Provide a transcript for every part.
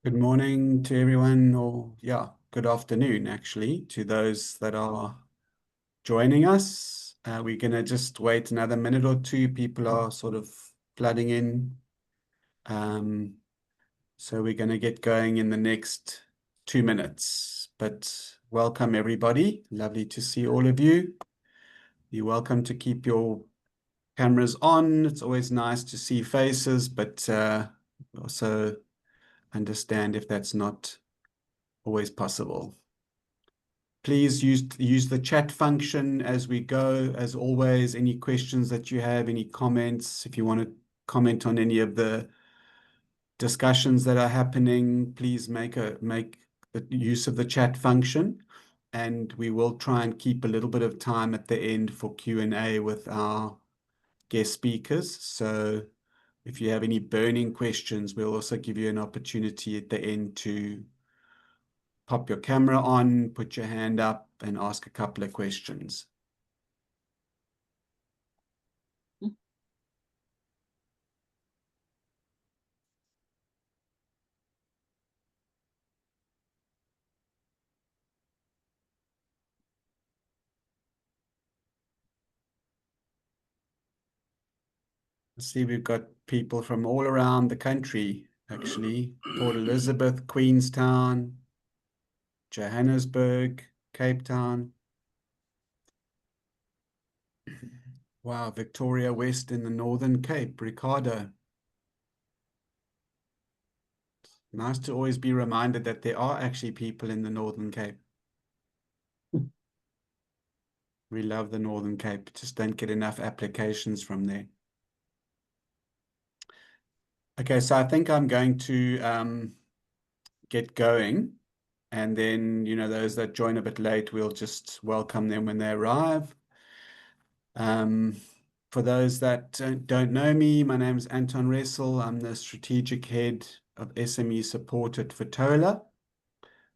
Good morning to everyone, or yeah, good afternoon actually, to those that are joining us. We're going to just wait another minute or two. People are sort of flooding in. Um, so we're going to get going in the next 2 minutes. But welcome everybody. Lovely to see all of you. You're welcome to keep your cameras on. It's always nice to see faces, but also understand if that's not always possible. Please use the chat function as we go. As always, any questions that you have, any comments, if you want to comment on any of the discussions that are happening, please make the use of the chat function. And we will try and keep a little bit of time at the end for Q&A with our guest speakers. So if you have any burning questions, we'll also give you an opportunity at the end to pop your camera on, put your hand up, and ask a couple of questions. See, we've got people from all around the country, actually. Port Elizabeth, Queenstown, Johannesburg, Cape Town. Wow, Victoria West in the Northern Cape, Ricardo. Nice to always be reminded that there are actually people in the Northern Cape. We love the Northern Cape, just don't get enough applications from there. Okay, so I think I'm going to get going. And then, those that join a bit late, we'll just welcome them when they arrive. For those that don't know me, my name is Anton Ressel. I'm the strategic head of SME support at Fetola.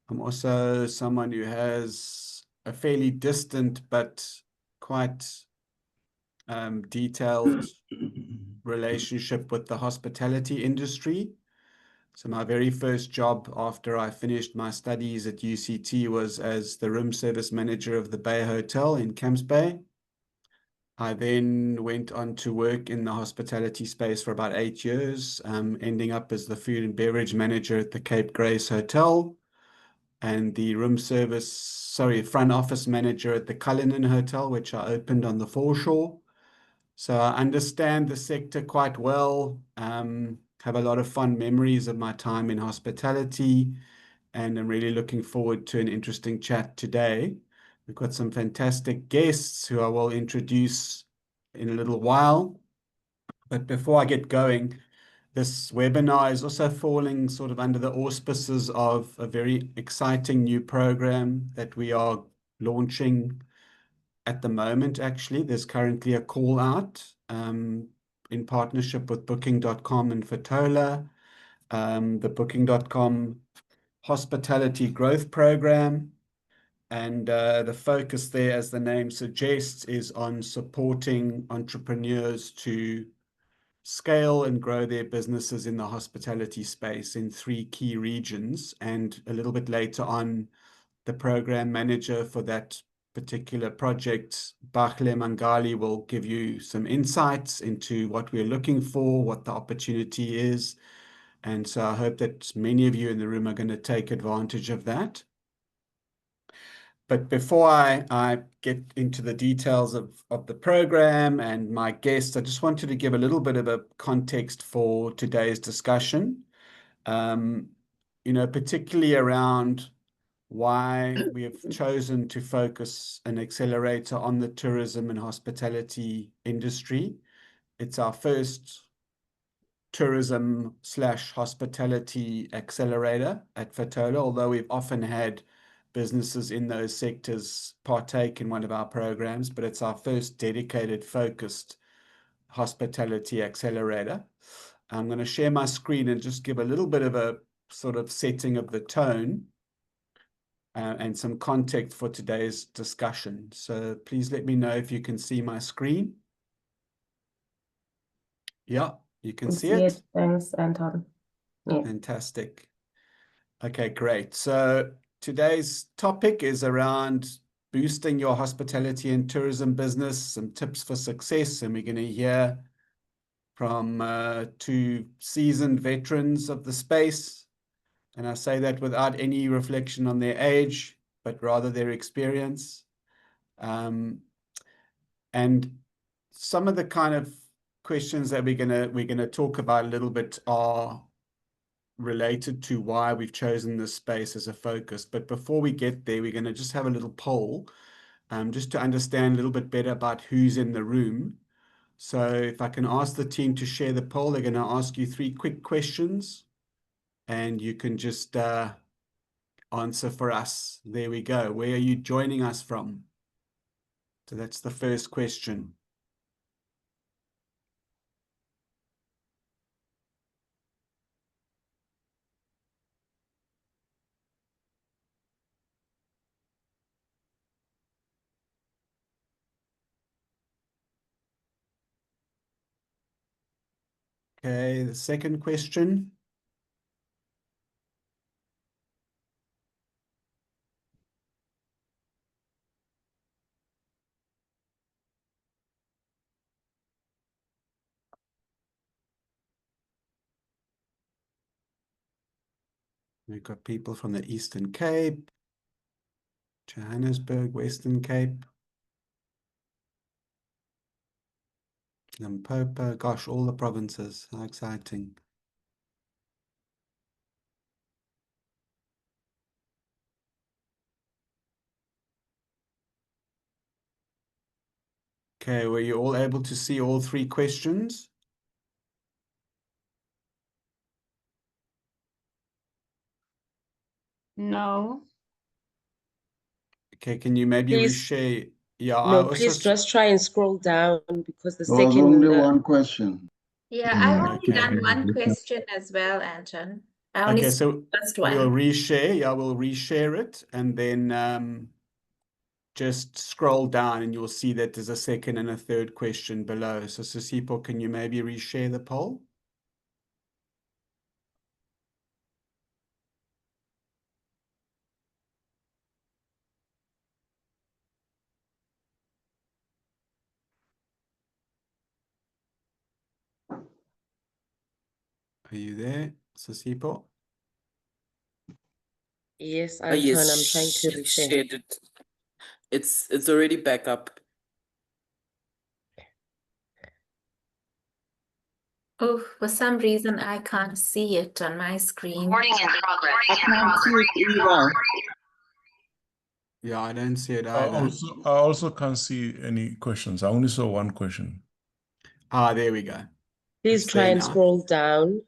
I'm also someone who has a fairly distant but quite detailed relationship with the hospitality industry. So my very first job after I finished my studies at UCT was as the room service manager of the Bay Hotel in Camps Bay. I then went on to work in the hospitality space for about 8 years, ending up as the food and beverage manager at the Cape Grace Hotel and the front office manager at the Cullinan Hotel, which I opened on the foreshore. So I understand the sector quite well, have a lot of fond memories of my time in hospitality, and I'm really looking forward to an interesting chat today. We've got some fantastic guests who I will introduce in a little while. But before I get going, this webinar is also falling sort of under the auspices of a very exciting new program that we are launching at the moment. Actually, there's currently a call out in partnership with Booking.com and Fetola, the Booking.com Hospitality Growth Program. And the focus there, as the name suggests, is on supporting entrepreneurs to scale and grow their businesses in the hospitality space in 3 key regions. And a little bit later on, the program manager for that particular project, Bakhle Mangali, will give you some insights into what we're looking for, what the opportunity is. And so I hope that many of you in the room are going to take advantage of that. But before I get into the details of the program and my guests, I just wanted to give a little bit of a context for today's discussion, particularly around why we have chosen to focus an accelerator on the tourism and hospitality industry. It's our first tourism/hospitality accelerator at Fetola, although we've often had businesses in those sectors partake in one of our programs, but it's our first dedicated, focused hospitality accelerator. I'm going to share my screen and just give a little bit of a sort of setting of the tone and some context for today's discussion. So please let me know if you can see my screen. Yeah, you can see it. Thanks, Anton. Yeah. Fantastic. Okay, great. So today's topic is around boosting your hospitality and tourism business, some tips for success, and we're going to hear from two seasoned veterans of the space. And I say that without any reflection on their age, but rather their experience. And some of the kind of questions that we're gonna talk about a little bit are related to why we've chosen this space as a focus. But before we get there, we're going to just have a little poll, just to understand a little bit better about who's in the room. So if I can ask the team to share the poll, they're going to ask you 3 quick questions, and you can just answer for us. There we go. Where are you joining us from? So that's the first question. Okay, the second question. We've got people from the Eastern Cape, Johannesburg, Western Cape, Limpopo. Gosh, all the provinces. How exciting. Okay, were you all able to see all 3 questions? No. Okay, can you maybe Please, reshare? Yeah, I no, also please just try and scroll down because the There was second only the one question. Yeah, I've only Okay. done one question as well, Anton. I only Okay, saw so the first we'll one. reshare. Yeah, we'll reshare it, and then just scroll down and you'll see that there's a second and a third question below. So Sisipo, can you maybe reshare the poll? Are you there, Sisipo? Yes, Oh, yes, Anton, I'm trying to she's reshare. shared it. It's already back up. Oh, for some reason I can't see it on my screen. Recording in progress. I can't see it either. Yeah, I don't see it I either. also can't see any questions. I only saw one question. Ah, there we go. Please It's try there and now. scroll down.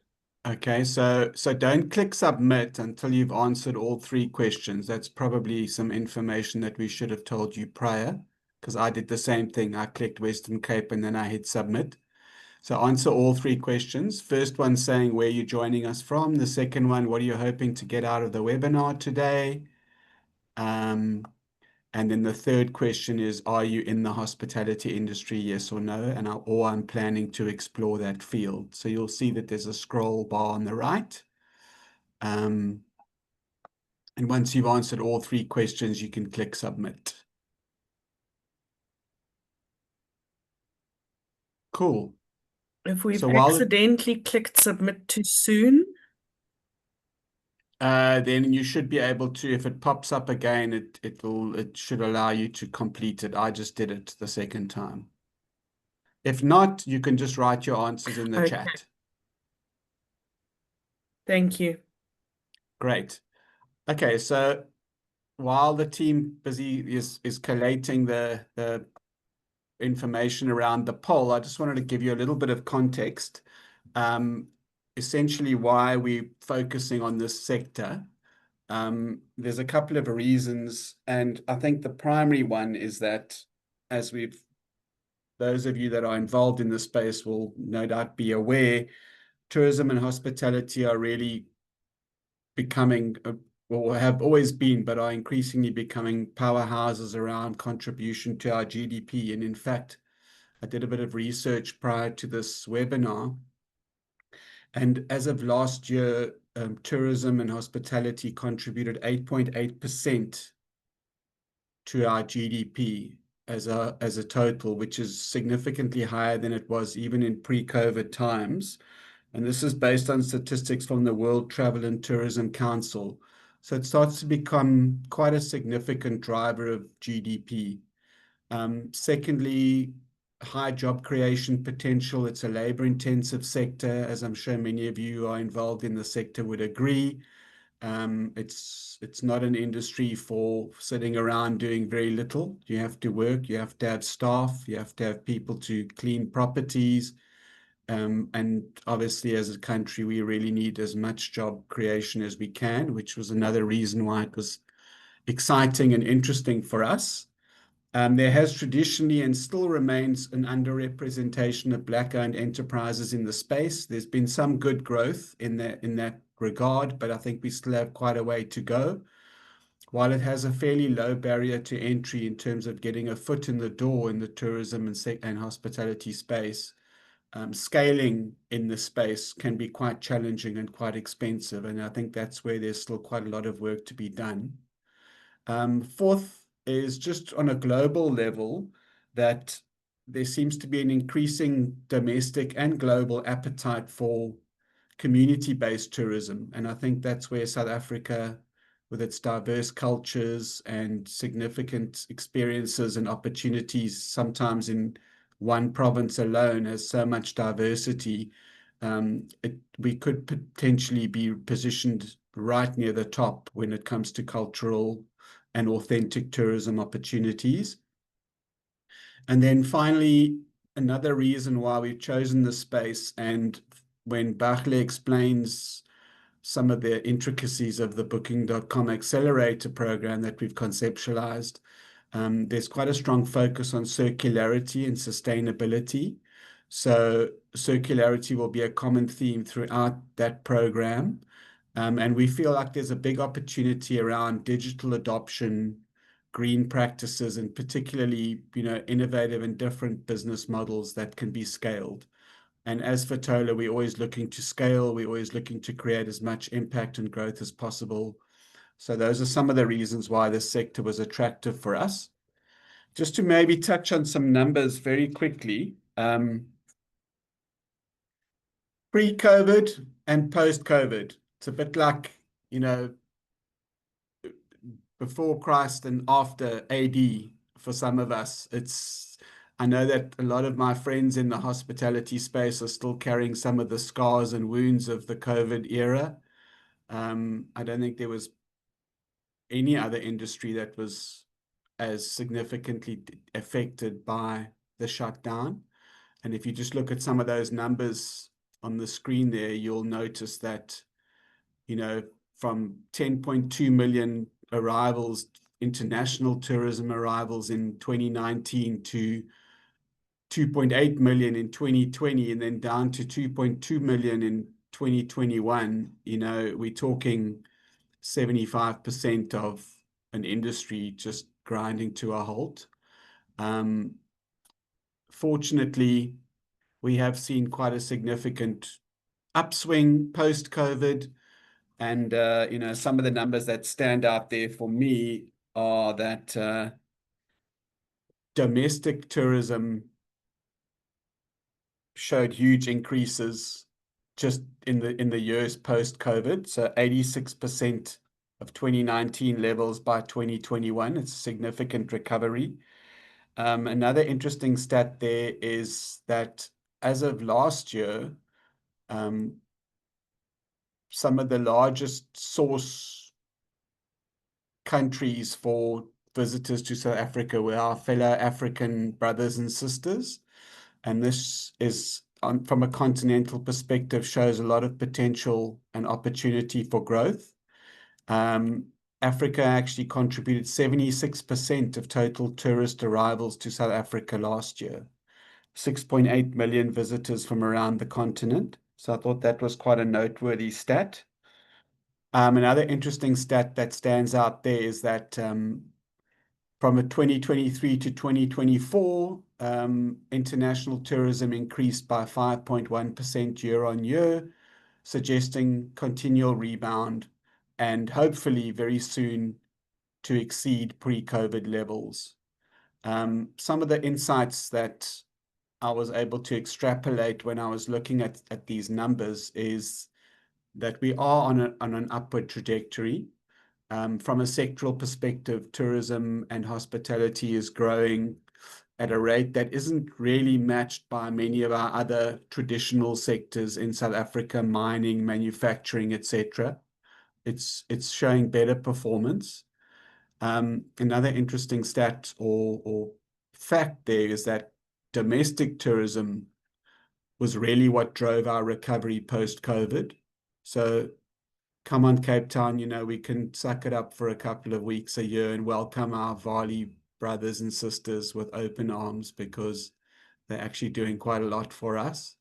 Okay, so don't click submit until you've answered all 3 questions. That's probably some information that we should have told you prior, because I did the same thing. I clicked Western Cape and then I hit submit. So answer all 3 questions. First one saying where you're joining us from. The second one, what are you hoping to get out of the webinar today? And then the third question is, are you in the hospitality industry, yes or no? And or I'm planning to explore that field. So you'll see that there's a scroll bar on the right. And once you've answered all 3 questions, you can click submit. Cool. If we've So while accidentally clicked submit too soon, then you should be able to, if it pops up again, it should allow you to complete it. I just did it the second time. If not, you can just write your answers in the Okay. chat. Thank you. Great. Okay, so while the team is collating the information around the poll, I just wanted to give you a little bit of context, essentially why we're focusing on this sector. There's a couple of reasons, and I think the primary one is that those of you that are involved in the space will no doubt be aware, tourism and hospitality are really becoming, or have always been, but are increasingly becoming powerhouses around contribution to our GDP. And in fact, I did a bit of research prior to this webinar, And as of last year, tourism and hospitality contributed 8.8% to our GDP as a total, which is significantly higher than it was even in pre-COVID times. And this is based on statistics from the World Travel and Tourism Council. So it starts to become quite a significant driver of GDP. Secondly, high job creation potential. It's a labor-intensive sector, as I'm sure many of you are involved in the sector would agree. It's not an industry for sitting around doing very little. You have to work, you have to have staff, you have to have people to clean properties. And obviously, as a country, we really need as much job creation as we can, which was another reason why it was exciting and interesting for us. There has traditionally and still remains an underrepresentation of Black-owned enterprises in the space. There's been some good growth in that regard, but I think we still have quite a way to go. While it has a fairly low barrier to entry in terms of getting a foot in the door in the tourism and hospitality space, scaling in the space can be quite challenging and quite expensive, and I think that's where there's still quite a lot of work to be done. Fourth is just on a global level that there seems to be an increasing domestic and global appetite for community-based tourism. And I think that's where South Africa, with its diverse cultures and significant experiences and opportunities, sometimes in one province alone, has so much diversity. We could potentially be positioned right near the top when it comes to cultural and authentic tourism opportunities. And then finally, another reason why we've chosen this space, and when Bachle explains some of the intricacies of the Booking.com accelerator program that we've conceptualized, there's quite a strong focus on circularity and sustainability. So circularity will be a common theme throughout that program. And we feel like there's a big opportunity around digital adoption, green practices, and particularly, innovative and different business models that can be scaled. And as Fetola, we're always looking to scale. We're always looking to create as much impact and growth as possible. So those are some of the reasons why this sector was attractive for us. Just to maybe touch on some numbers very quickly. Pre-COVID and post-COVID, it's a bit like, before Christ and after AD for some of us. I know that a lot of my friends in the hospitality space are still carrying some of the scars and wounds of the COVID era. I don't think there was any other industry that was as significantly affected by the shutdown. And if you just look at some of those numbers on the screen there, you'll notice that, from 10.2 million arrivals, international tourism arrivals in 2019 to 2.8 million in 2020, and then down to 2.2 million in 2021, we're talking 75% of an industry just grinding to a halt. Fortunately, we have seen quite a significant upswing post-COVID. And, some of the numbers that stand out there for me are that domestic tourism showed huge increases just in the years post-COVID. So 86% of 2019 levels by 2021. It's a significant recovery. Another interesting stat there is that as of last year, some of the largest source countries for visitors to South Africa were our fellow African brothers and sisters. And this is, from a continental perspective, shows a lot of potential and opportunity for growth. Africa actually contributed 76% of total tourist arrivals to South Africa last year. 6.8 million visitors from around the continent. So I thought that was quite a noteworthy stat. Another interesting stat that stands out there is that from a 2023 to 2024, international tourism increased by 5.1% year on year, suggesting continual rebound and hopefully very soon to exceed pre-COVID levels. Some of the insights that I was able to extrapolate when I was looking at these numbers is that we are on an upward trajectory. From a sectoral perspective, tourism and hospitality is growing at a rate that isn't really matched by many of our other traditional sectors in South Africa, mining, manufacturing, etc. It's showing better performance. Another interesting stat or fact there is that domestic tourism was really what drove our recovery post-COVID. So come on, Cape Town, we can suck it up for a couple of weeks a year and welcome our Vali brothers and sisters with open arms because they're actually doing quite a lot for us.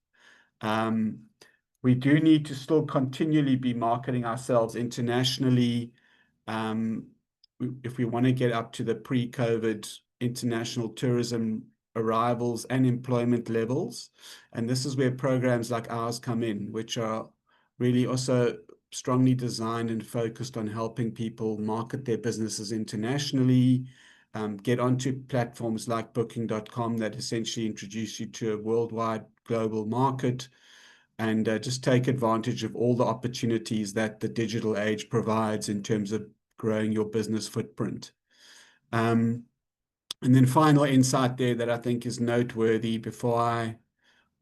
We do need to still continually be marketing ourselves internationally. If we want to get up to the pre-COVID international tourism arrivals and employment levels. And this is where programs like ours come in, which are really also strongly designed and focused on helping people market their businesses internationally, get onto platforms like booking.com that essentially introduce you to a worldwide global market, and just take advantage of all the opportunities that the digital age provides in terms of growing your business footprint. And then final insight there that I think is noteworthy before I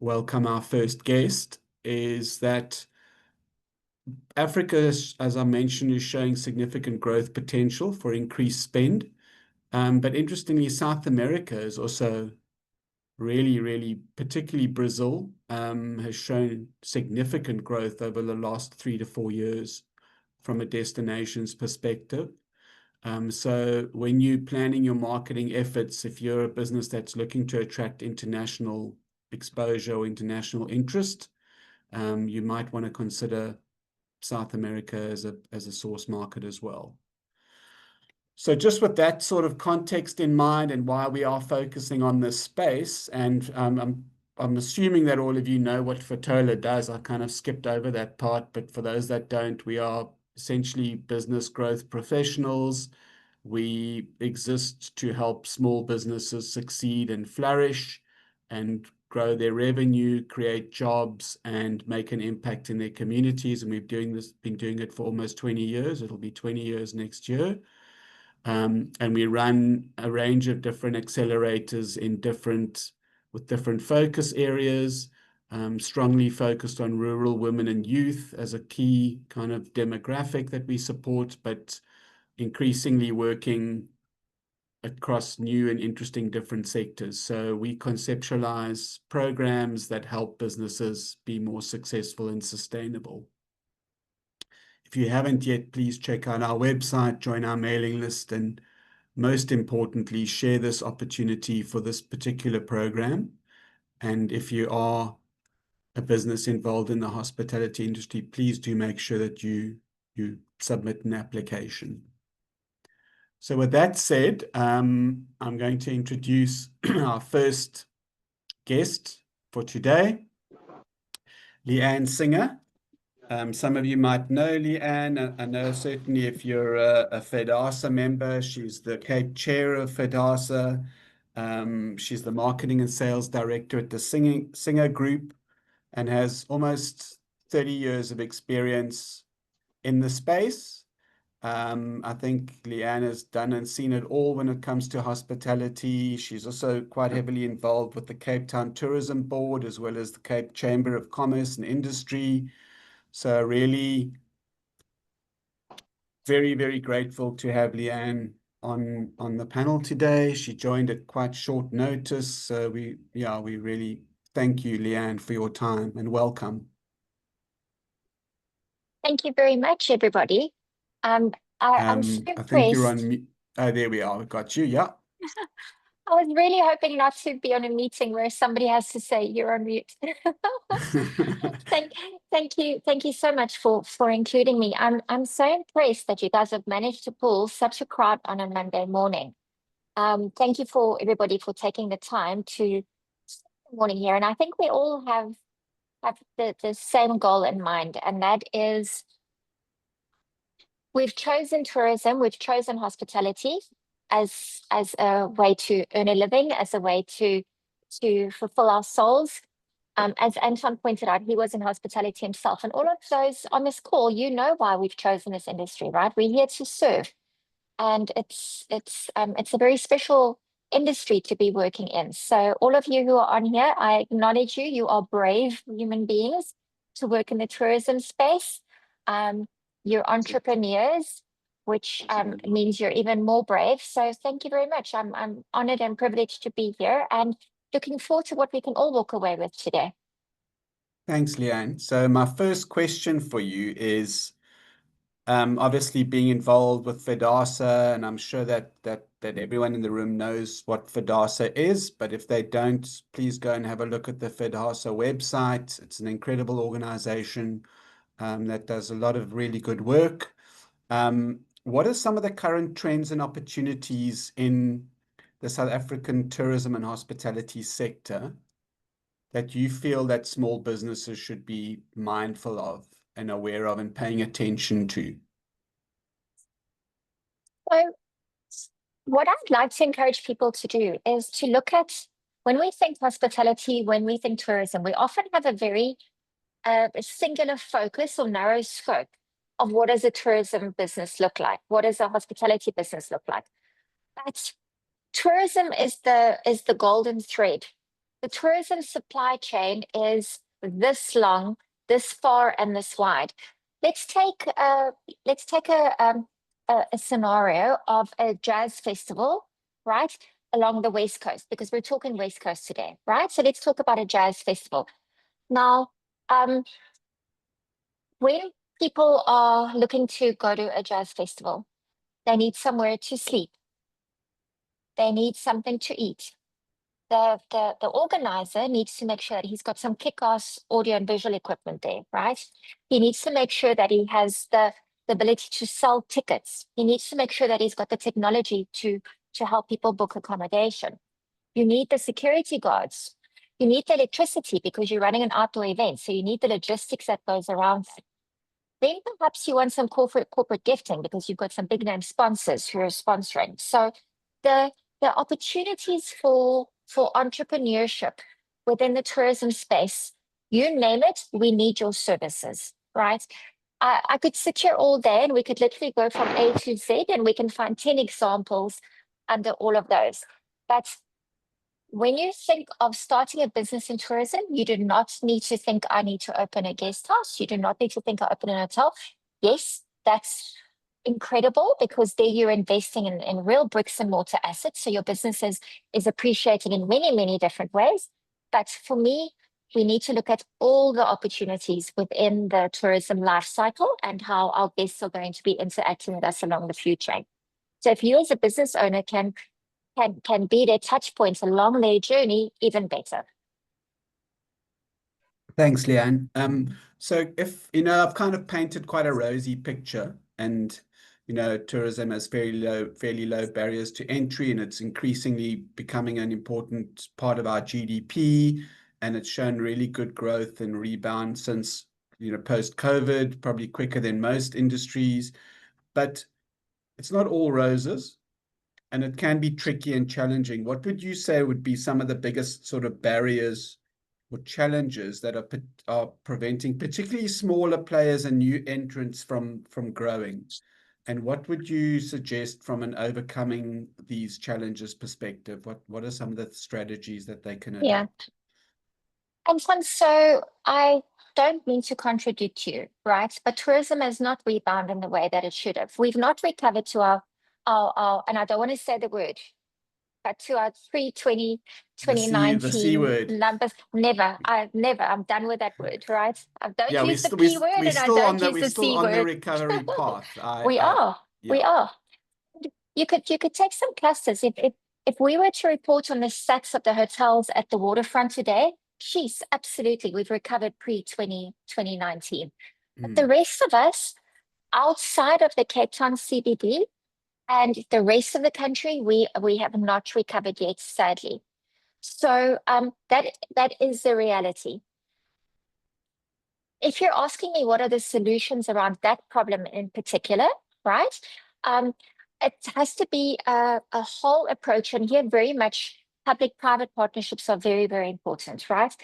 welcome our first guest is that Africa, as I mentioned, is showing significant growth potential for increased spend. But interestingly, South America is also really, particularly Brazil, has shown significant growth over the last 3 to 4 years from a destinations perspective. So when you're planning your marketing efforts, if you're a business that's looking to attract international exposure or international interest, you might want to consider South America as a source market as well. So just with that sort of context in mind and why we are focusing on this space, and I'm assuming that all of you know what Fetola does. I kind of skipped over that part, but for those that don't, we are essentially business growth professionals. We exist to help small businesses succeed and flourish and grow their revenue, create jobs, and make an impact in their communities. And we've been doing it for almost 20 years. It'll be 20 years next year. And we run a range of different accelerators with different focus areas, strongly focused on rural women and youth as a key kind of demographic that we support, but increasingly working across new and interesting different sectors. So we conceptualize programs that help businesses be more successful and sustainable. If you haven't yet, please check out our website, join our mailing list, and most importantly, share this opportunity for this particular program. And if you are a business involved in the hospitality industry, please do make sure that you submit an application. So with that said, I'm going to introduce our first guest for today, Leanne Singer. Some of you might know Leanne. I know certainly if you're a FEDASA member, she's the Cape Chair of FEDASA. She's the Marketing and Sales Director at the Singer Group and has almost 30 years of experience in the space. I think Leanne has done and seen it all when it comes to hospitality. She's also quite heavily involved with the Cape Town Tourism Board as well as the Cape Chamber of Commerce and Industry. So really very grateful to have Leanne on the panel today. She joined at quite short notice. So we really thank you, Leanne, for your time and welcome. Thank you very much, everybody. I'm so I think you're impressed. on mute. Oh, there we are. We've got you. Yeah. I was really hoping not to be on a meeting where somebody has to say you're on mute. Thank you so much for including me. I'm so impressed that you guys have managed to pull such a crowd on a Monday morning. Thank you for everybody for taking the time to spend the morning here. And I think we all have have the same goal in mind, and that is we've chosen tourism, we've chosen hospitality as a way to earn a living, as a way to fulfill our souls. As Anton pointed out, he was in hospitality himself, and all of those on this call, you know why we've chosen this industry, right? We're here to serve, and it's a very special industry to be working in. So all of you who are on here, I acknowledge you. You are brave human beings to work in the tourism space. You're entrepreneurs, which means you're even more brave. So thank you very much. I'm honored and privileged to be here, and looking forward to what we can all walk away with today. Thanks, Leanne. So my first question for you is, obviously being involved with FEDASA, and I'm sure that everyone in the room knows what FEDASA is, but if they don't, please go and have a look at the FEDASA website. It's an incredible organization that does a lot of really good work. What are some of the current trends and opportunities in the South African tourism and hospitality sector that you feel that small businesses should be mindful of and aware of and paying attention to? So what I'd like to encourage people to do is to look at, when we think hospitality, when we think tourism, we often have a very singular focus or narrow scope of what does a tourism business look like? What does a hospitality business look like? But tourism is the golden thread. The tourism supply chain is this long, this far, and this wide. Let's take a scenario of a jazz festival, right, along the West Coast, because we're talking West Coast today, right? So let's talk about a jazz festival. Now, when people are looking to go to a jazz festival, they need somewhere to sleep. They need something to eat. The organizer needs to make sure that he's got some kick-ass audio and visual equipment there, right? He needs to make sure that he has the ability to sell tickets. He needs to make sure that he's got the technology to help people book accommodation. You need the security guards. You need the electricity because you're running an outdoor event. So you need the logistics that goes around it. Then perhaps you want some corporate gifting because you've got some big name sponsors who are sponsoring. So the opportunities for entrepreneurship within the tourism space, you name it, we need your services, right? I could sit here all day and we could literally go from A to Z and we can find 10 examples under all of those. But when you think of starting a business in tourism, you do not need to think, I need to open a guest house. You do not need to think, I open an hotel. Yes, that's incredible because there you're investing in real bricks and mortar assets. So your business is appreciating in many, many different ways. But for me, we need to look at all the opportunities within the tourism life cycle and how our guests are going to be interacting with us along the food chain. So if you as a business owner can be their touch points along their journey, even better. Thanks, Leanne. So if, I've kind of painted quite a rosy picture, and, tourism has fairly low barriers to entry, and it's increasingly becoming an important part of our GDP, and it's shown really good growth and rebound since, post-COVID, probably quicker than most industries. But it's not all roses, and it can be tricky and challenging. What would you say would be some of the biggest sort of barriers or challenges that are preventing particularly smaller players and new entrants from growing? And what would you suggest from an overcoming these challenges perspective? What are some of the strategies that they can adopt? And so I don't mean to contradict you, right? But tourism has not rebounded in the way that it should have. We've not recovered to our and I don't want to say the word, but to our pre-2019 The C word. numbers. Never. I'm done with that word, right? I don't use the P word and I don't use the C on word. the recovery path. We are. You could take some clusters. If we were to report on the stats of the hotels at the waterfront today, geez, absolutely, we've recovered pre-2019. But the rest of us, outside of the Cape Town CBD and the rest of the country, we have not recovered yet, sadly. So that is the reality. if you're asking me what are the solutions around that problem in particular, right? It has to be a whole approach, and here very much public-private partnerships are very, very important, right?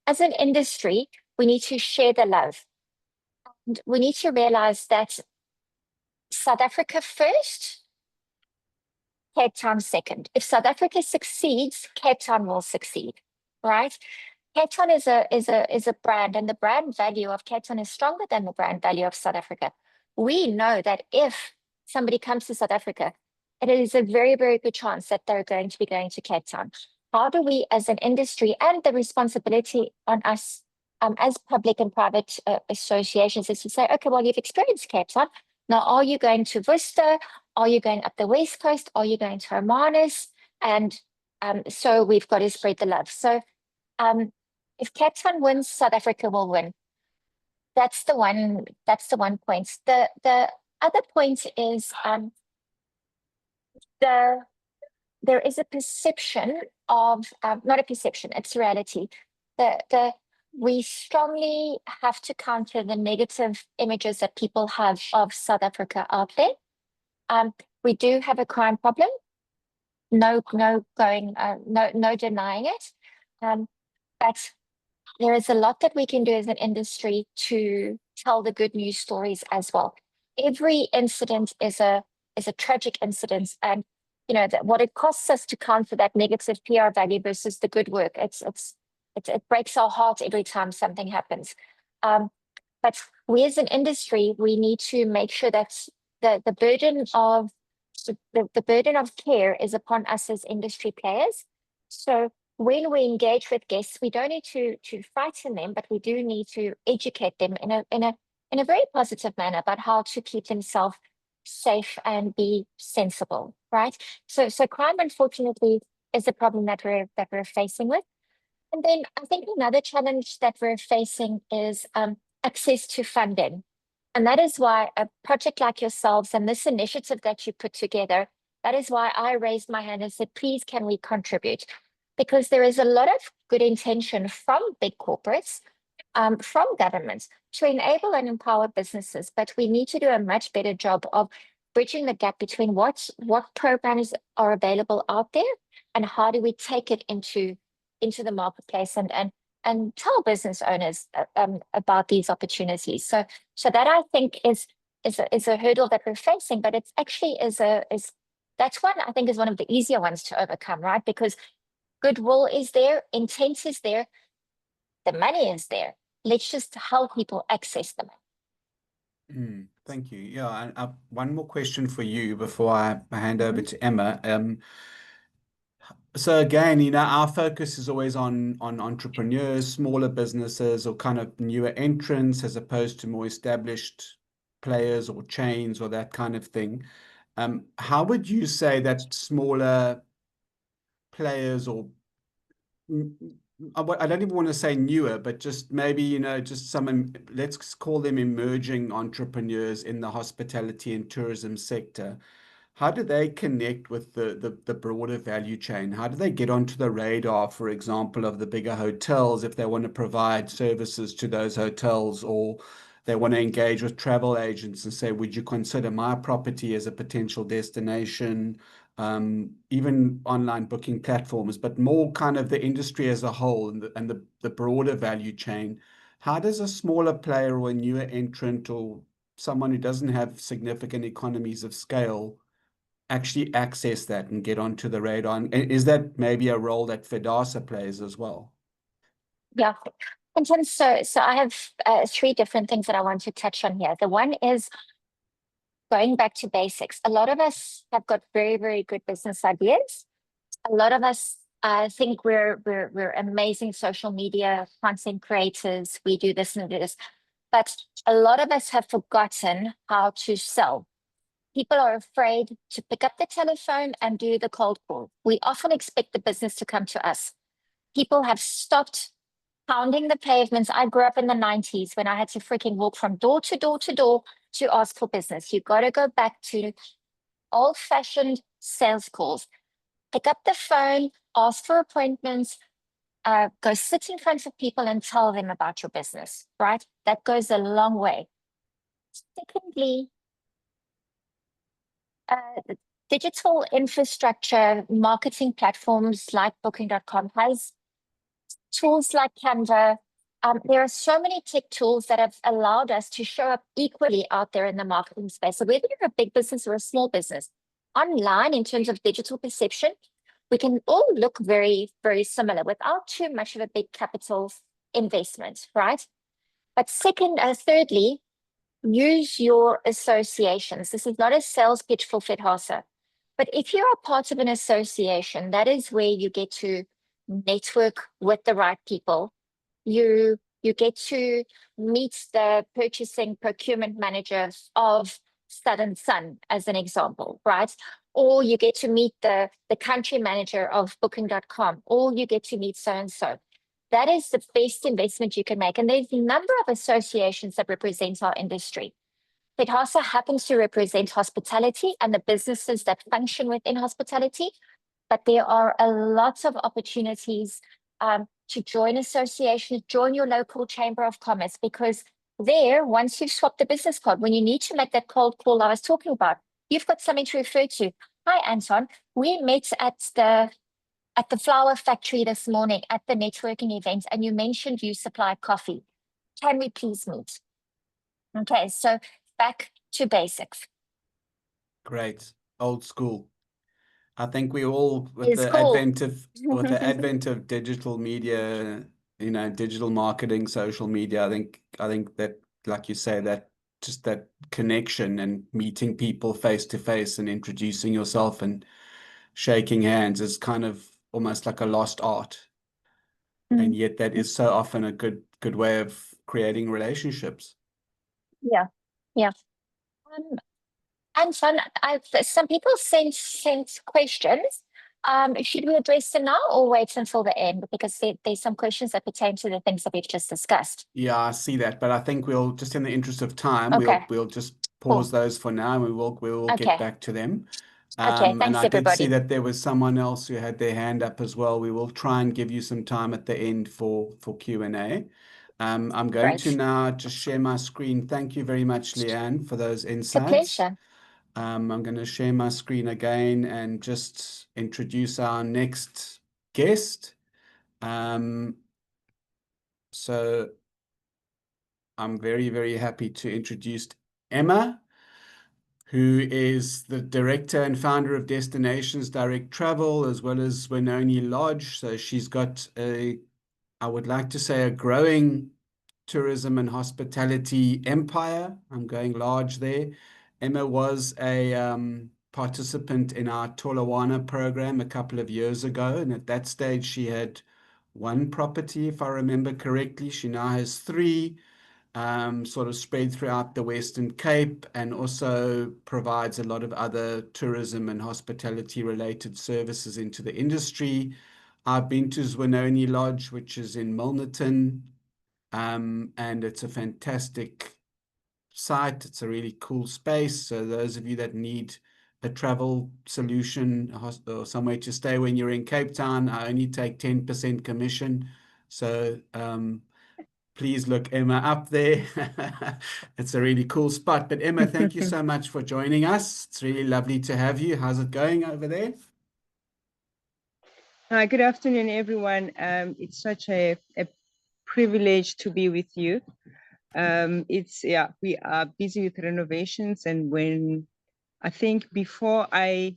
As an industry, we need to share the love. And we need to realize that South Africa first, Cape Town second. If South Africa succeeds, Cape Town will succeed, right? Cape Town is a brand, and the brand value of Cape Town is stronger than the brand value of South Africa. We know that if somebody comes to South Africa, it is a very, very good chance that they're going to be going to Cape Town. How do we, as an industry, and the responsibility on us as public and private associations, is to say, okay, well, you've experienced Cape Town. Now, are you going to Worcester? Are you going up the West Coast? Are you going to Hermanus? And so we've got to spread the love. So if Cape Town wins, South Africa will win. That's the one point. The other point is there is a perception of not a perception, it's reality. We strongly have to counter the negative images that people have of South Africa out there. We do have a crime problem. No denying it. But there is a lot that we can do as an industry to tell the good news stories as well. Every incident is a tragic incident, and you know that what it costs us to counter that negative PR value versus the good work. It breaks our heart every time something happens. But we as an industry, we need to make sure that the burden of care is upon us as industry players. So when we engage with guests, we don't need to frighten them, but we do need to educate them in a very positive manner about how to keep themselves safe and be sensible, right? So crime, unfortunately, is a problem that we're facing with. And then I think another challenge that we're facing is access to funding. And that is why a project like yourselves and this initiative that you put together, that is why I raised my hand and said, please, can we contribute? Because there is a lot of good intention from big corporates, from governments to enable and empower businesses. But we need to do a much better job of bridging the gap between what programs are available out there and how do we take it into the marketplace and tell business owners about these opportunities. So that I think is a hurdle that we're facing, but it's actually that's one I think is one of the easier ones to overcome, right? Because goodwill is there, intent is there, the money is there. Let's just help people access the money. Thank you. Yeah, and one more question for you before I hand over to Emma. So again, our focus is always on entrepreneurs, smaller businesses, or kind of newer entrants, as opposed to more established players or chains or that kind of thing. How would you say that smaller players, or I don't even want to say newer, but just maybe, just some, let's call them emerging entrepreneurs in the hospitality and tourism sector, how do they connect with the broader value chain? How do they get onto the radar, for example, of the bigger hotels if they want to provide services to those hotels, or they want to engage with travel agents and say, would you consider my property as a potential destination? Even online booking platforms, but more kind of the industry as a whole and the broader value chain. How does a smaller player or a newer entrant or someone who doesn't have significant economies of scale actually access that and get onto the radar? And is that maybe a role that Fetola plays as well? Yeah. And so I have three different things that I want to touch on here. The one is going back to basics. A lot of us have got very, very good business ideas. A lot of us think we're amazing social media content creators. We do this and do this. But a lot of us have forgotten how to sell. People are afraid to pick up the telephone and do the cold call. We often expect the business to come to us. People have stopped pounding the pavements. I grew up in the 90s when I had to freaking walk from door to door to door to ask for business. You got to go back to old-fashioned sales calls. Pick up the phone, ask for appointments, go sit in front of people and tell them about your business, right? That goes a long way. Secondly, digital infrastructure, marketing platforms like Booking.com has tools like Canva. There are so many tech tools that have allowed us to show up equally out there in the marketing space. So whether you're a big business or a small business, online in terms of digital perception, we can all look very, very similar without too much of a big capital investment, right? But thirdly, use your associations. This is not a sales pitch for Fetola, but if you're a part of an association, that is where you get to network with the right people. You get to meet the purchasing procurement manager of Southern Sun, as an example, right? Or you get to meet the country manager of Booking.com, or you get to meet so-and-so. That is the best investment you can make. And there's a number of associations that represent our industry. Fetola happens to represent hospitality and the businesses that function within hospitality, but there are a lot of opportunities to join associations, join your local chamber of commerce, because there, once you've swapped the business card, when you need to make that cold call I was talking about, you've got something to refer to. Hi, Anton. We met at the flower factory this morning at the networking event, and you mentioned you supply coffee. Can we please meet? Okay, so back to basics. Great. Old school. I think we all, with It's the cool. advent of digital media, digital marketing, social media, I think that, like you say, that just that connection and meeting people face to face and introducing yourself and shaking hands is kind of almost like a lost art. And yet that is so often a good way of creating relationships. Yeah, yeah. And fun. Some people sent questions. Should we address them now or wait until the end? Because there's some questions that pertain to the things that we've just discussed. Yeah, I see that, but I think we'll just, in the interest of time, Okay. we'll just pause those for now, and we will Okay. get back to them. Okay, And thanks I did see everybody. that there was someone else who had their hand up as well. We will try and give you some time at the end for Q&A. I'm going to Great. now just share my screen. Thank you very much, Leanne, for those It's a insights. pleasure. I'm going to share my screen again and just introduce our next guest. So I'm very, very happy to introduce Emma, who is the director and founder of Destinations Direct Travel, as well as Wenoni Lodge. So she's got I would like to say, a growing tourism and hospitality empire. I'm going large there. Emma was a participant in our Tolawana program a couple of years ago, and at that stage she had one property, if I remember correctly. She now has three, sort of spread throughout the Western Cape, and also provides a lot of other tourism and hospitality related services into the industry. I've been to Wenoni Lodge, which is in Milnerton, and it's a fantastic site. It's a really cool space. So those of you that need a travel solution or somewhere to stay when you're in Cape Town, I only take 10% commission. So please look Emma up there. It's a really cool spot. But Emma, thank you so much for joining us. It's really lovely to have you. How's it going over there? Hi, good afternoon, everyone. It's such a privilege to be with you. We are busy with renovations, and when I think before I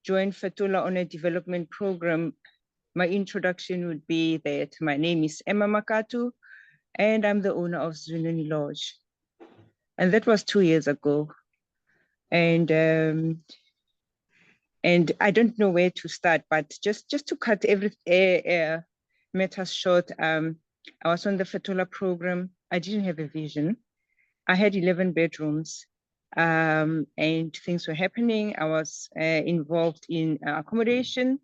joined Fetola on a development program, my introduction would be that my name is Emma Makatu, and I'm the owner of Wenoni Lodge. And that was 2 years ago. And I don't know where to start, but just to cut matters short, I was on the Fetola program. I didn't have a vision. I had 11 bedrooms, and things were happening. I was involved in accommodation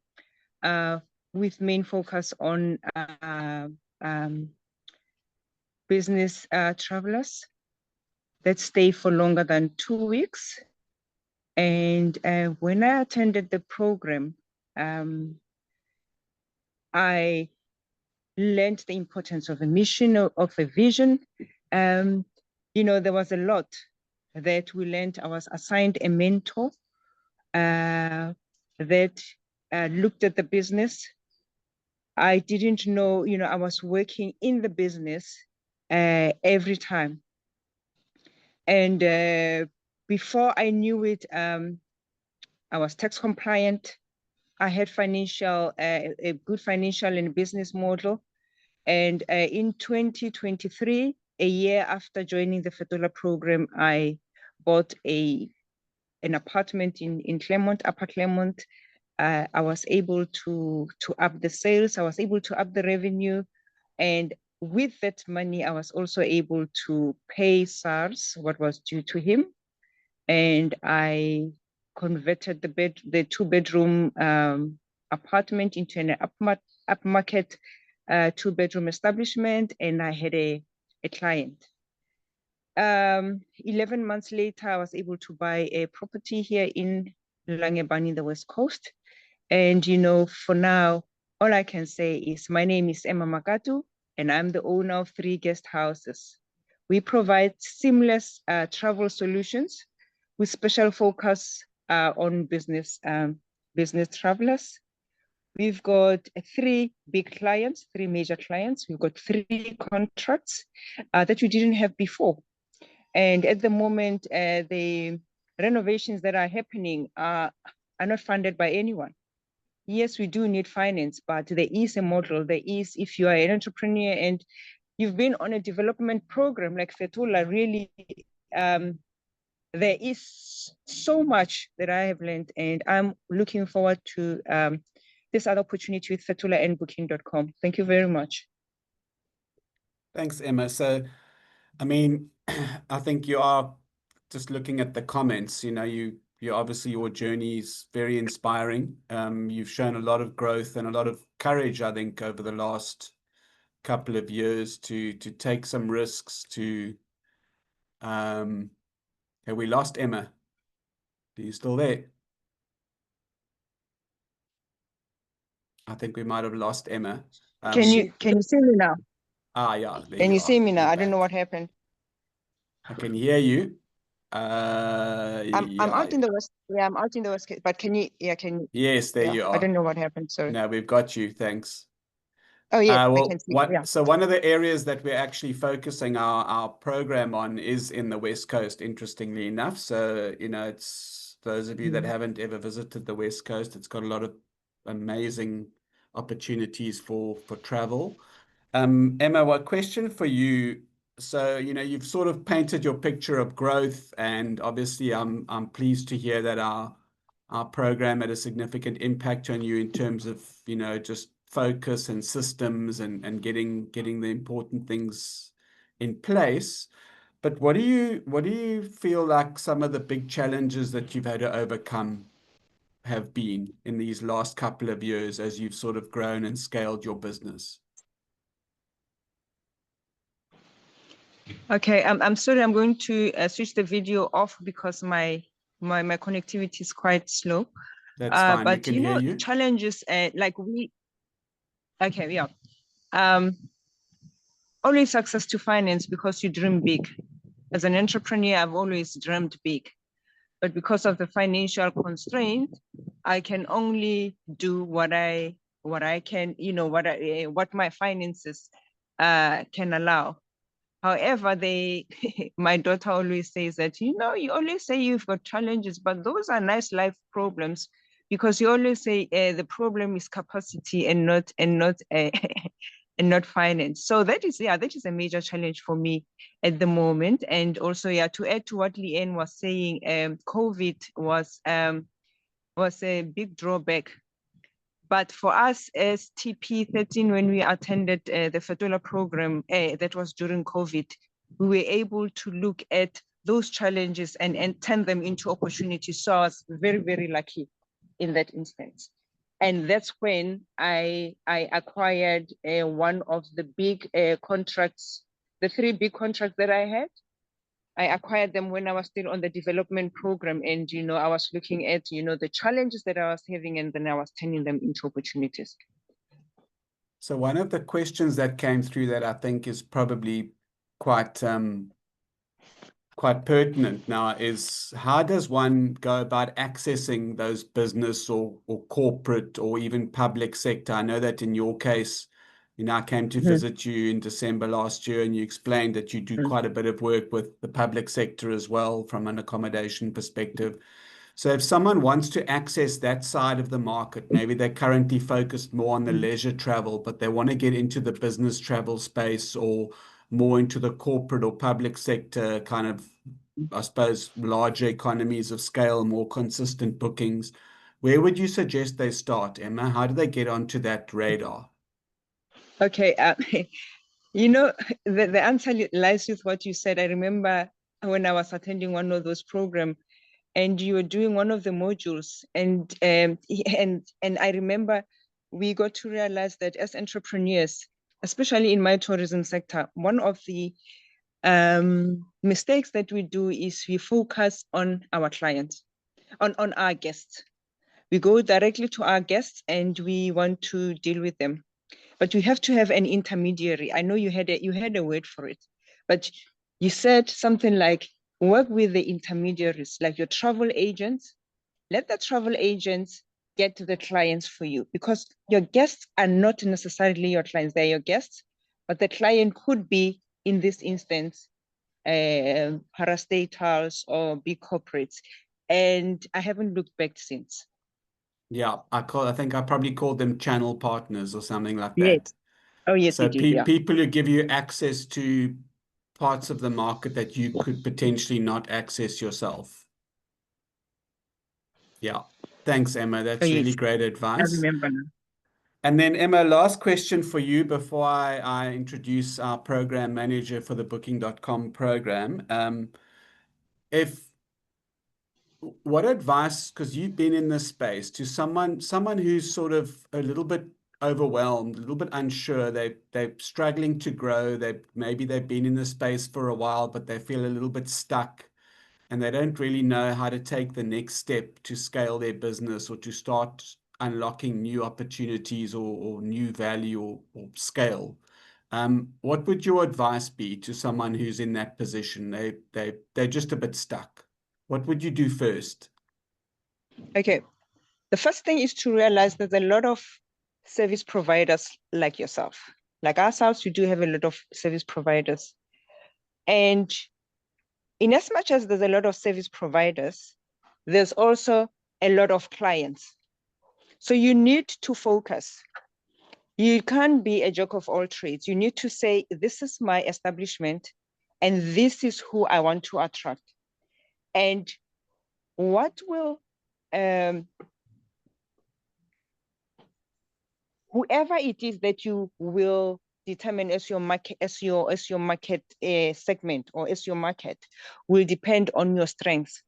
with main focus on business travelers that stay for longer than 2 weeks. And when I attended the program, I learned the importance of a mission, of a vision. There was a lot that we learned. I was assigned a mentor that looked at the business. I didn't know, I was working in the business every time. And before I knew it, I was tax compliant. I had a good financial and business model. And in 2023, a year after joining the Fetola program, I bought an apartment in Claremont, Upper Claremont. I was able to up the sales. I was able to up the revenue. And with that money, I was also able to pay SARS, what was due to him. And I converted the 2-bedroom apartment into an upmarket 2-bedroom establishment, and I had a client. 11 months later, I was able to buy a property here in Langebaan in the West Coast. And, for now, all I can say is my name is Emma Makatu, and I'm the owner of 3 guest houses. We provide seamless travel solutions with special focus on business travelers. We've got 3 big clients, 3 major clients. We've got 3 contracts that we didn't have before. And at the moment, the renovations that are happening are not funded by anyone. Yes, we do need finance, but there is a model. There is, if you are an entrepreneur and you've been on a development program like Fetola, really, there is so much that I have learned, and I'm looking forward to this other opportunity with Fetola and Booking.com. Thank you very much. Thanks, Emma. So, I mean, I think you are just looking at the comments, you obviously, your journey is very inspiring. You've shown a lot of growth and a lot of courage, I think, over the last couple of years to take some risks have we lost Emma? Are you still there? I think we might have lost Emma. Can you see me now? Yeah, there Can you see me now? You're I don't know back. what happened. I can hear you. I'm out in the West. Yeah, I'm out in the West. But can you? Yeah, can you? Yes, there you are. I don't know what happened. Sorry. No, we've got you. Thanks. Oh yeah, I Well, can see. Yeah. so one of the areas that we're actually focusing our program on is in the West Coast, interestingly enough. So, it's those of you that haven't ever visited the West Coast, it's got a lot of amazing opportunities for travel. Emma, one question for you. So, you've sort of painted your picture of growth, and obviously I'm pleased to hear that our program had a significant impact on you in terms of, just focus and systems and getting the important things in place. But what do you feel like some of the big challenges that you've had to overcome have been in these last couple of years as you've sort of grown and scaled your business? Okay, I'm sorry. I'm going to switch the video off because my connectivity is quite slow. That's fine. But We can hear you. challenges like okay, yeah. Always access to finance because you dream big. As an entrepreneur, I've always dreamed big, but because of the financial constraint, I can only do what I can, what my finances can allow. However, my daughter always says that, you always say you've got challenges, but those are nice life problems, because you always say the problem is capacity and not and not finance. So that is a major challenge for me at the moment. And also, to add to what Leanne was saying, COVID was a big drawback. But for us as TP13, when we attended the Fetola program, that was during COVID, we were able to look at those challenges and turn them into opportunities. So I was very, very lucky in that instance. And that's when I acquired one of the big contracts, the 3 big contracts that I had. I acquired them when I was still on the development program, and I was looking at the challenges that I was having, and then I was turning them into opportunities. So one of the questions that came through that I think is probably quite quite pertinent now is how does one go about accessing those business or corporate or even public sector? I know that in your case, you know, I came to visit you in December last year and you explained that you do quite a bit of work with the public sector as well from an accommodation perspective. So if someone wants to access that side of the market, maybe they're currently focused more on the leisure travel, but they want to get into the business travel space or more into the corporate or public sector kind of, I suppose, larger economies of scale, more consistent bookings. Where would you suggest they start, Emma? How do they get onto that radar? Okay, you know, the answer lies with what you said. I remember when I was attending one of those programs, and you were doing one of the modules, and I remember we got to realize that as entrepreneurs, especially in my tourism sector, one of the mistakes that we do is we focus on our clients, on our guests. We go directly to our guests and we want to deal with them, but we have to have an intermediary. I know you had a word for it, but you said something like work with the intermediaries, like your travel agents. Let the travel agents get to the clients for you, because your guests are not necessarily your clients, they're your guests, but the client could be, in this instance, parastatals or big corporates. And I haven't looked back since. Yeah, I think I probably called them channel partners or something like Yes. that. Oh, yes, So you did, yeah. people who give you access to parts of the market that you could potentially not access yourself. Yeah. Thanks, Emma. That's Oh, really yes, great I advice. remember now. And then, Emma, last question for you before I introduce our program manager for the Booking.com program. What advice, because you've been in this space, to someone who's sort of a little bit overwhelmed, a little bit unsure, they're struggling to grow, maybe they've been in this space for a while, but they feel a little bit stuck and they don't really know how to take the next step to scale their business or to start unlocking new opportunities or new value or scale. What would your advice be to someone who's in that position? They're just a bit stuck. What would you do first? Okay, the first thing is to realize there's a lot of service providers like yourself. Like ourselves, we do have a lot of service providers. And in as much as there's a lot of service providers, there's also a lot of clients. So you need to focus. You can't be a jack of all trades. You need to say, this is my establishment and this is who I want to attract. And what will, whoever it is that you will determine as your market, segment or as your market, will depend on your strengths.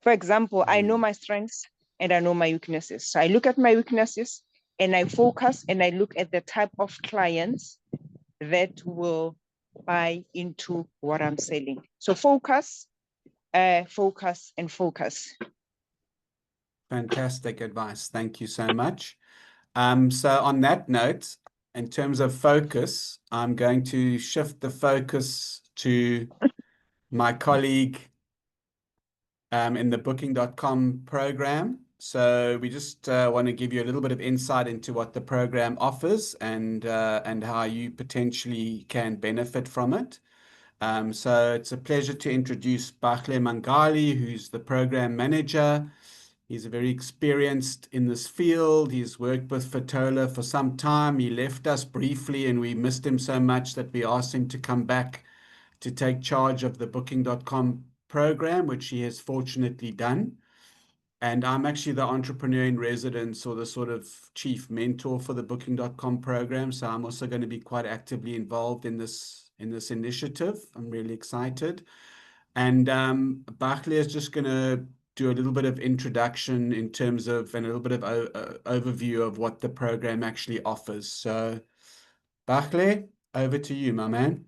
For example, I know my strengths and I know my weaknesses. So I look at my weaknesses and I focus and I look at the type of clients that will buy into what I'm selling. So focus, focus, and focus. Fantastic advice. Thank you so much. So on that note, in terms of focus, I'm going to shift the focus to my colleague in the Booking.com program. So we just want to give you a little bit of insight into what the program offers and how you potentially can benefit from it. So it's a pleasure to introduce Bakhle Mangali, who's the program manager. He's very experienced in this field. He's worked with Fetola for some time. He left us briefly and we missed him so much that we asked him to come back to take charge of the Booking.com program, which he has fortunately done. And I'm actually the entrepreneur in residence or the sort of chief mentor for the Booking.com program. So I'm also going to be quite actively involved in this initiative. I'm really excited. And Bakhle is just going to do a little bit of introduction in terms of and a little bit of overview of what the program actually offers. So Bakhle, over to you, my man.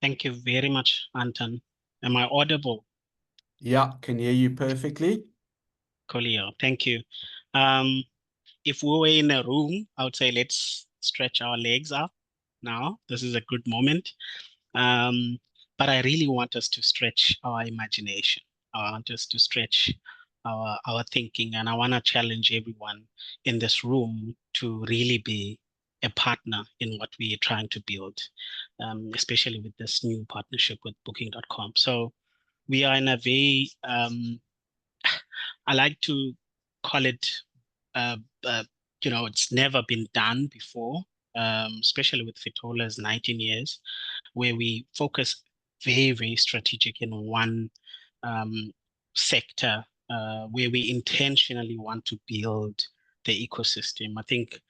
Thank you very much, Anton. Am I audible? Yeah, can hear you perfectly. Coolio, thank you. if we were in a room, I would say let's stretch our legs up now. This is a good moment. But I really want us to stretch our imagination. I want us to stretch our thinking, and I want to challenge everyone in this room to really be a partner in what we are trying to build, especially with this new partnership with Booking.com. So we are in a very, I like to call it, uh, uh, it's never been done before, especially with Fetola's 19 years, where we focus very, very strategic in one sector, where we intentionally want to build the ecosystem. I think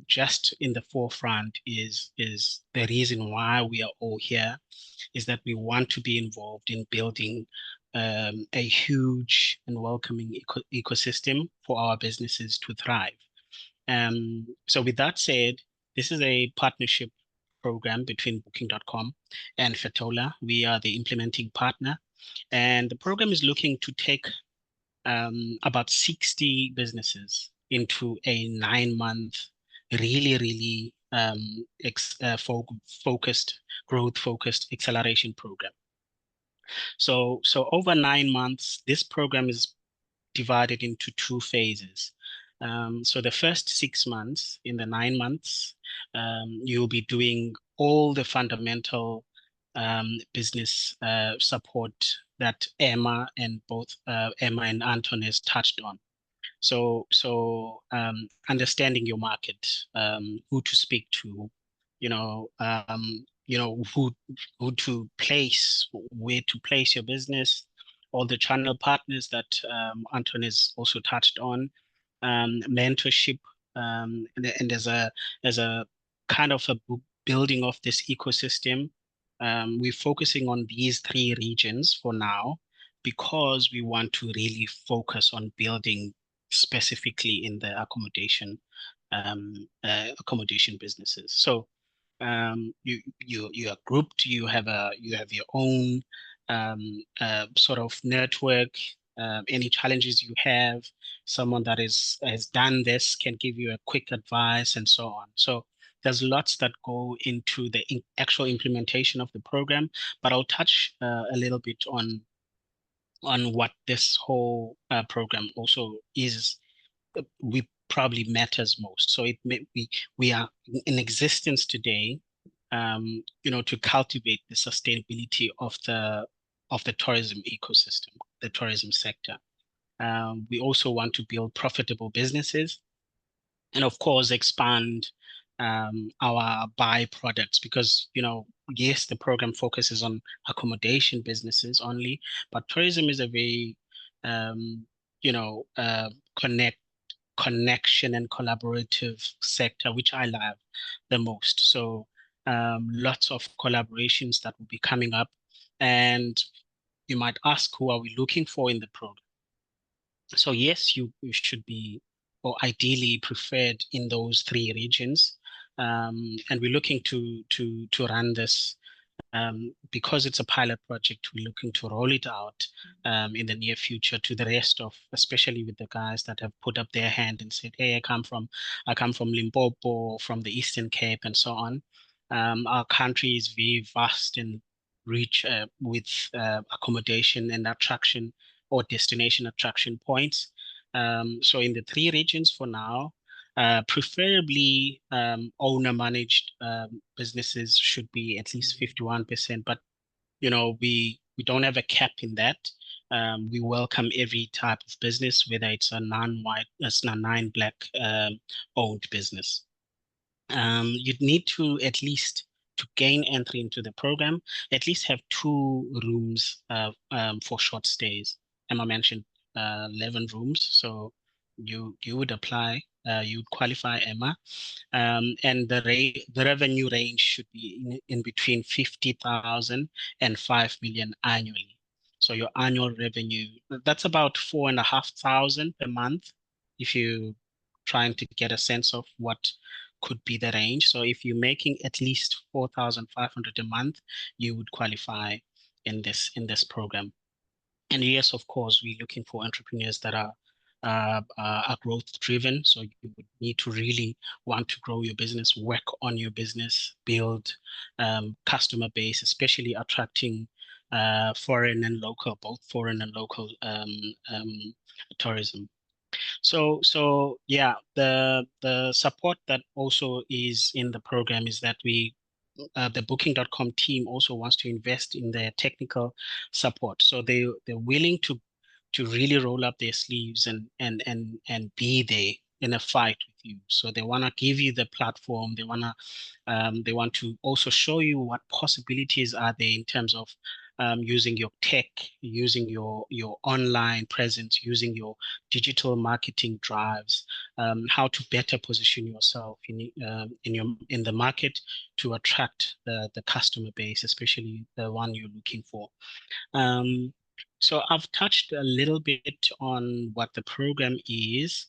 just in the forefront is the reason why we are all here, is that we want to be involved in building a huge and welcoming ecosystem for our businesses to thrive. So with that said, this is a partnership program between Booking.com and Fetola. We are the implementing partner, and the program is looking to take about 60 businesses into a 9-month, really focused, growth-focused acceleration program. So over 9 months, this program is divided into 2 phases. So the first 6 months, in the 9 months, you'll be doing all the fundamental business support that Emma and Anton has touched on. So understanding your market, who to speak to, who to place, where to place your business, all the channel partners that Anton has also touched on, mentorship, and as a kind of a building of this ecosystem. We're focusing on these 3 regions for now, because we want to really focus on building specifically in the accommodation businesses. So you are grouped. You have your own sort of network. Any challenges you have, someone that has done this can give you a quick advice and so on. So there's lots that go into the actual implementation of the program, but I'll touch a little bit on what this whole program also is. We probably matters most. So we are in existence today, to cultivate the sustainability of the tourism ecosystem, the tourism sector. We also want to build profitable businesses, and of course expand our byproducts, because yes, the program focuses on accommodation businesses only, but tourism is a very connection and collaborative sector, which I love the most. So lots of collaborations that will be coming up, and you might ask, who are we looking for in the program? So yes, you should be, or ideally preferred, in those 3 regions, and we're looking to run this. Because it's a pilot project, we're looking to roll it out in the near future to the rest of, especially with the guys that have put up their hand and said, hey, I come from Limpopo, from the Eastern Cape, and so on. Our country is very vast and rich with accommodation and attraction, or destination attraction points. So in the 3 regions for now, preferably owner-managed businesses should be at least 51%, but we don't have a cap in that. We welcome every type of business, whether it's a non-white, non-black owned business. You'd need to, at least to gain entry into the program, at least have 2 rooms for short stays. Emma mentioned 11 rooms, so you would apply. You'd qualify, Emma, and the revenue range should be in between 50,000 and 5 million annually. So your annual revenue, that's about 4,500 per month, if you're trying to get a sense of what could be the range. So if you're making at least 4,500 a month, you would qualify in this program. And yes, of course, we're looking for entrepreneurs that are are growth driven. So you would need to really want to grow your business, work on your business, build customer base, especially attracting foreign and local, both foreign and local tourism. So yeah, the support that also is in the program is that the Booking.com team also wants to invest in their technical support. So they're willing to really roll up their sleeves and be there in a fight with you. So they want to give you the platform. They want to also show you what possibilities are there in terms of using your tech, using your online presence, using your digital marketing drives, how to better position yourself in the market to attract the customer base, especially the one you're looking for. So I've touched a little bit on what the program is,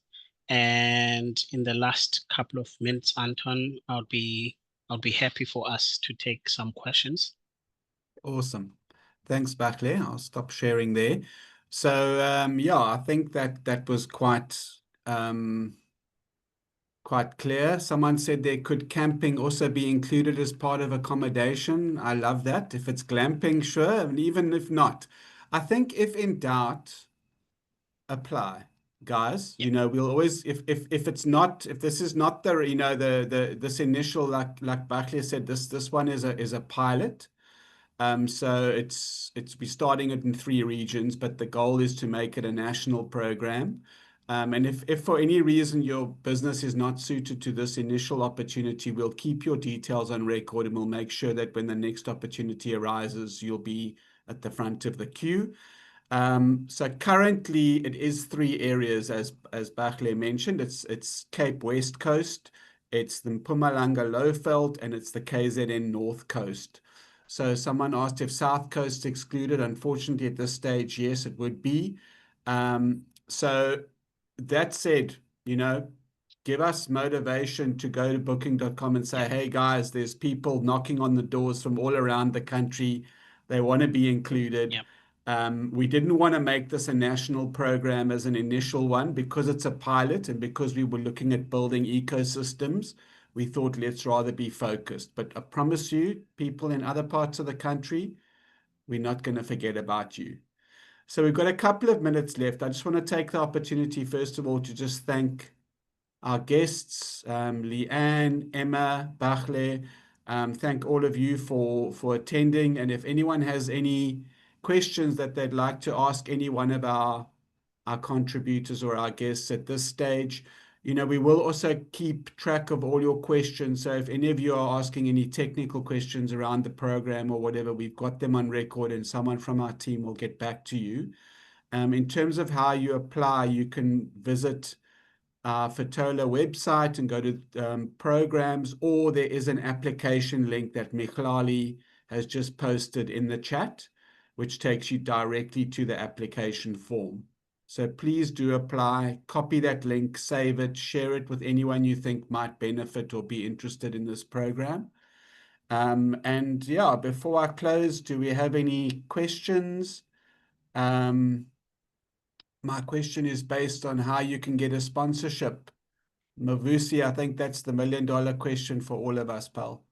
and in the last couple of minutes, Anton, I'll be happy for us to take some questions. Awesome. Thanks, Bakle. I'll stop sharing there. So yeah, I think that was quite clear. Someone said there could camping also be included as part of accommodation. I love that. If it's glamping, sure, and even if not, I think if in doubt, apply, guys. Yeah. You know, we'll always if it's not, if this is not the this initial, like Bakle said, this one is a pilot. So it's we're starting it in 3 regions, but the goal is to make it a national program. And if for any reason your business is not suited to this initial opportunity, we'll keep your details on record and we'll make sure that when the next opportunity arises, you'll be at the front of the queue. So currently it is 3 areas, as Bakle mentioned. It's Cape West Coast, it's the Mpumalanga Lowveld, and it's the KZN North Coast. So someone asked if South Coast excluded. Unfortunately, at this stage, yes, it would be. So that said, you know, give us motivation to go to booking.com and say, hey guys, there's people knocking on the doors from all around the country. They want to be included. We didn't want to make this a national program as an initial one because it's a pilot and because we were looking at building ecosystems. We thought let's rather be focused. But I promise you, people in other parts of the country, we're not going to forget about you. So we've got a couple of minutes left. I just want to take the opportunity, first of all, to just thank our guests, Leanne, Emma, Bakle. Thank all of you for attending. And if anyone has any questions that they'd like to ask any one of our contributors or our guests at this stage, you know, we will also keep track of all your questions. So if any of you are asking any technical questions around the program or whatever, we've got them on record and someone from our team will get back to you. In terms of how you apply, you can visit our Fetola website and go to programs, or there is an application link that Mihlali has just posted in the chat, which takes you directly to the application form. So please do apply, copy that link, save it, share it with anyone you think might benefit or be interested in this program. And yeah, before I close, do we have any questions? My question is based on how you can get a sponsorship. Mavusi, I think that's the $1 million question for all of us, pal.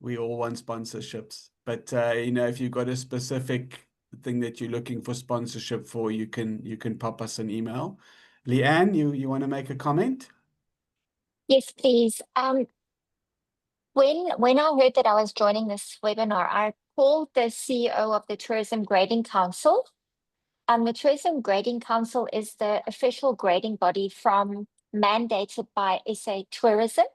We all want sponsorships. But you know, if you've got a specific thing that you're looking for sponsorship for, you can pop us an email. Leanne, you want to make a comment? Yes, please. When I heard that I was joining this webinar, I called the CEO of the Tourism Grading Council. The Tourism Grading Council is the official grading body mandated by SA Tourism.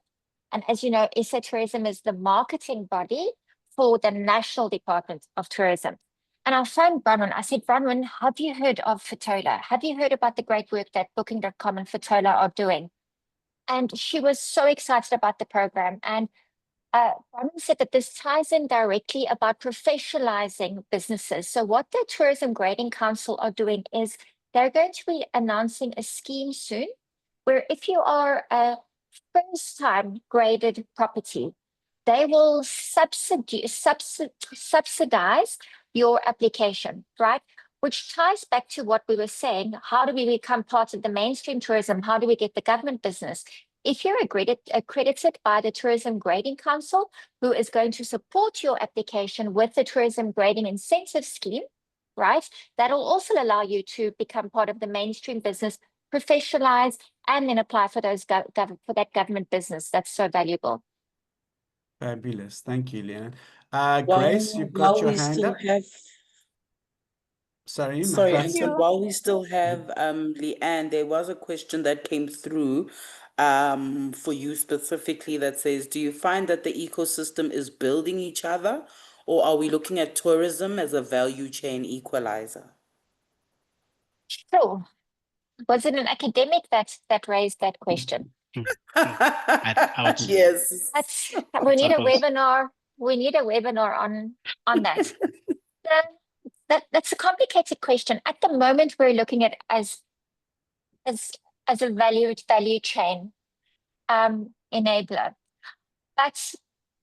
And as you know, SA Tourism is the marketing body for the National Department of Tourism. And I phoned Bronwyn. I said, Bronwyn, have you heard of Fetola? Have you heard about the great work that Booking.com and Fetola are doing? And she was so excited about the program. And Bronwyn said that this ties in directly about professionalizing businesses. So what the Tourism Grading Council are doing is they're going to be announcing a scheme soon where if you are a first-time graded property, they will subsidize your application, right? which ties back to what we were saying. How do we become part of the mainstream tourism? How do we get the government business? If you're accredited by the Tourism Grading Council, who is going to support your application with the Tourism Grading Incentive Scheme, right? That'll also allow you to become part of the mainstream business, professionalize, and then apply for those for that government business. That's so valuable. Fabulous. Thank you, Leanne. While, Grace, you've got while your we hand still up. have, Sorry, sorry, Makhadzi. Anton, while we still have Leanne, there was a question that came through for you specifically that says, do you find that the ecosystem is building each other, or are we looking at tourism as a value chain equalizer? So, was it an academic that raised that question? I would- Yes. We need a suppose. webinar. We need a webinar on that. That's a complicated question. At the moment, we're looking at as a value chain enabler. But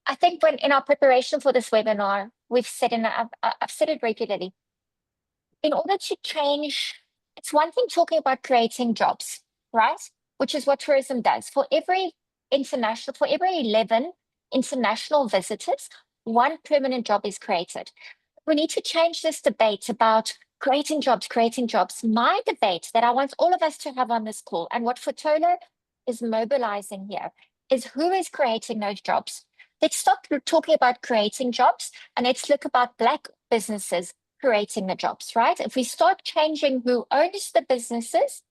I think when in our preparation for this webinar, we've said, and I've said it regularly, in order to change, it's one thing talking about creating jobs, right? Which is what tourism does. For every 11 international visitors, one permanent job is created. We need to change this debate about creating jobs, creating jobs. My debate that I want all of us to have on this call, and what Fetola is mobilizing here, is who is creating those jobs. Let's stop talking about creating jobs and let's look about Black businesses creating the jobs, right? If we start changing who owns the businesses,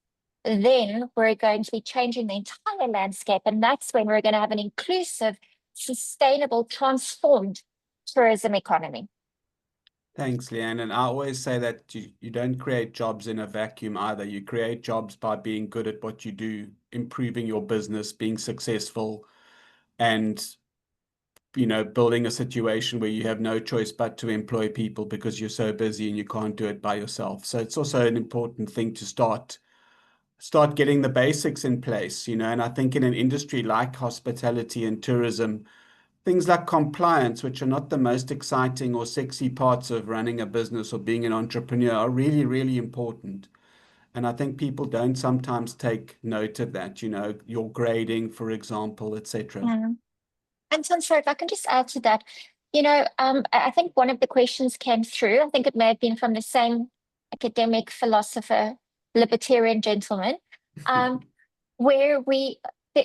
then we're going to be changing the entire landscape. And that's when we're going to have an inclusive, sustainable, transformed tourism economy. Thanks, Leanne. And I always say that you don't create jobs in a vacuum either. You create jobs by being good at what you do, improving your business, being successful, and building a situation where you have no choice but to employ people because you're so busy and you can't do it by yourself. So it's also an important thing to start getting the basics in place, and I think in an industry like hospitality and tourism, things like compliance, which are not the most exciting or sexy parts of running a business or being an entrepreneur, are really, really important. And I think people don't sometimes take note of that, your grading, for example, etc. And so, sorry, if I can just add to that, I think one of the questions came through. I think it may have been from the same academic philosopher, libertarian gentleman, where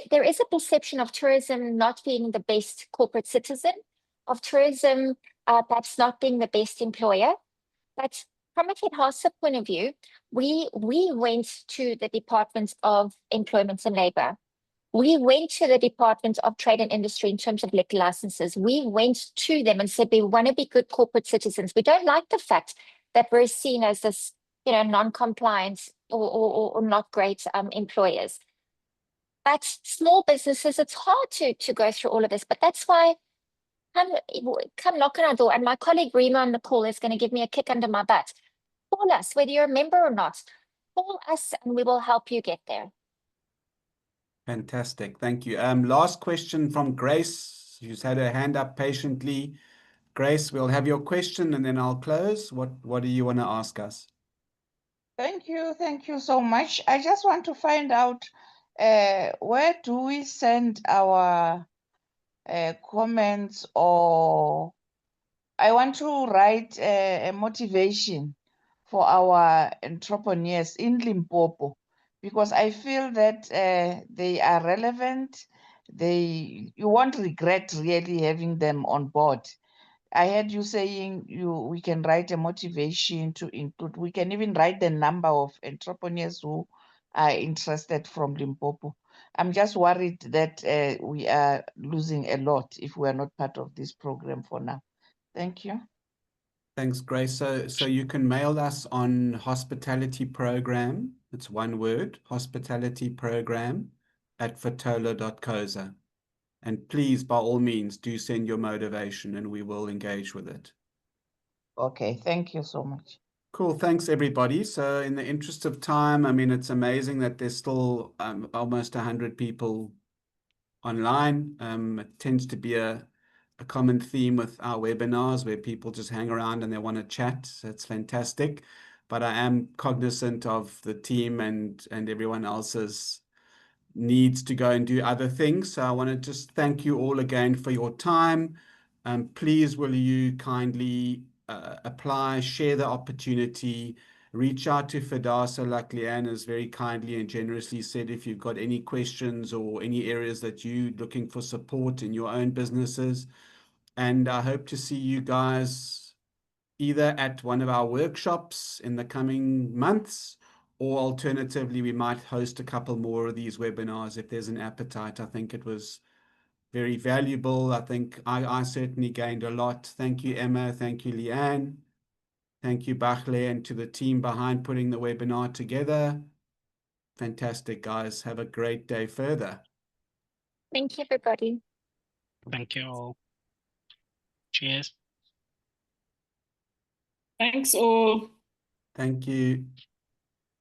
there is a perception of tourism not being the best corporate citizen, of tourism perhaps not being the best employer. But from a FEDHASA point of view, we went to the Department of Employment and Labor. We went to the Department of Trade and Industry in terms of liquor licenses. We went to them and said, we want to be good corporate citizens. We don't like the fact that we're seen as this, non-compliant or not great employers. But small businesses, it's hard to go through all of this. But that's why come knock on our door. And my colleague Rima on the call is going to give me a kick under my butt. Call us, whether you're a member or not. Call us and we will help you get there. Fantastic. Thank you. Last question from Grace, who's had her hand up patiently. Grace, we'll have your question and then I'll close. What do you want to ask us? Thank you so much. I just want to find out where do we send our comments, or I want to write a motivation for our entrepreneurs in Limpopo, because I feel that they are relevant. You won't regret really having them on board. I heard you saying we can write a motivation to include. We can even write the number of entrepreneurs who are interested from Limpopo. I'm just worried that we are losing a lot if we are not part of this program for now. Thank you. Thanks, Grace. So you can mail us on hospitality program. It's one word, hospitality program @fetola.coza. And please, by all means, do send your motivation and we will engage with it. Okay, thank you so much. Cool. Thanks, everybody. So in the interest of time, I mean, it's amazing that there's still almost 100 people online. It tends to be a common theme with our webinars where people just hang around and they want to chat. So it's fantastic. but I am cognizant of the team and everyone else's needs to go and do other things. So I want to just thank you all again for your time. Please, will you kindly apply, share the opportunity, reach out to Fedasa, like Leanne has very kindly and generously said, if you've got any questions or any areas that you're looking for support in your own businesses. And I hope to see you guys either at one of our workshops in the coming months, or alternatively, we might host a couple more of these webinars if there's an appetite. I think it was very valuable. I think I certainly gained a lot. Thank you, Emma. Thank you, Leanne. Thank you, Bachle, and to the team behind putting the webinar together. Fantastic, guys. Have a great day further. Thank you, everybody. Thank you all. Cheers. Thanks all. Thank you.